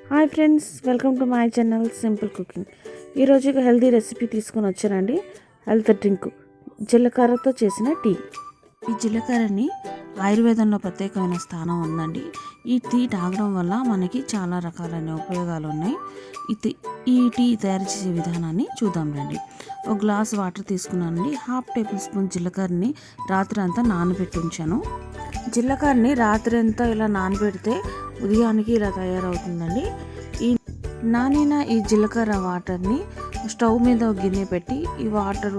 Hi friends, welcome to my channel simple cooking. ఈరోజు ఒక healthy recipe తీసుకొని వచ్చానండి. హెల్త్ డ్రింక్ జీలకర్రతో చేసిన టీ. ఈ జీలకర్రని ఆయుర్వేదంలో ప్రత్యేకమైన స్థానం ఉందండి. ఈ టీ తాగడం వల్ల మనకి చాలా రకాలైన ఉపయోగాలు ఉన్నాయి. ఈ టీ తయారు చేసే విధానాన్ని చూద్దాం రండి. ఒక గ్లాస్ వాటర్ తీసుకున్నానండి. 1/2 టేబుల్ స్పూన్ జీలకర్రని రాత్రి అంతా నానబెట్టి ఉంచాను. జీలకర్రని రాత్రి అంతా ఇలా నానబెడితే ఉదయానికి ఇలా తయారవుతుందండి. ఈ నానిన ఈ జీలకర్ర వాటర్ని స్టవ్ మీద ఒక గిన్నె పెట్టి ఈ వాటర్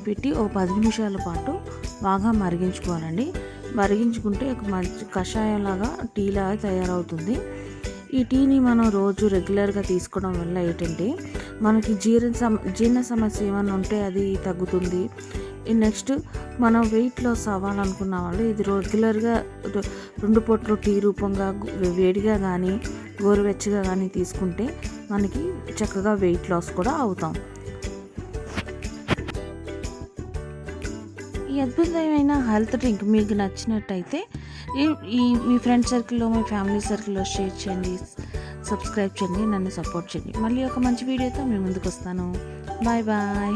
పెట్టి ఒక 10 నిమిషాల పాటు బాగా మరిగించుకోవాలండి. మరిగించుకుంటే ఒక మంచి కషాయంలాగా టీలాగా తయారవుతుంది. ఈ టీని మనం రోజు రెగ్యులర్గా తీసుకోవడం వల్ల ఏంటంటే మనకి జీర్ణ సమస్య ఏమైనా ఉంటే అది తగ్గుతుంది. నెక్స్ట్ మనం వెయిట్ లాస్ అవ్వాలనుకున్న వాళ్ళు ఇది రెగ్యులర్గా 2 పూటలు టీ రూపంగా వేడిగా కానీ గోరువెచ్చగా కానీ తీసుకుంటే మనకి చక్కగా వెయిట్ లాస్ కూడా అవుతాం. ఈ అద్భుతమైన హెల్త్ డ్రింక్ మీకు నచ్చినట్టయితే మీ ఫ్రెండ్ సర్కిల్లో, మీ ఫ్యామిలీ సర్కిల్లో షేర్ చేయండి, సబ్స్క్రైబ్ చేయండి, నన్ను సపోర్ట్ చేయండి. మళ్ళీ ఒక మంచి వీడియోతో మీ ముందుకు వస్తాను. Bye bye.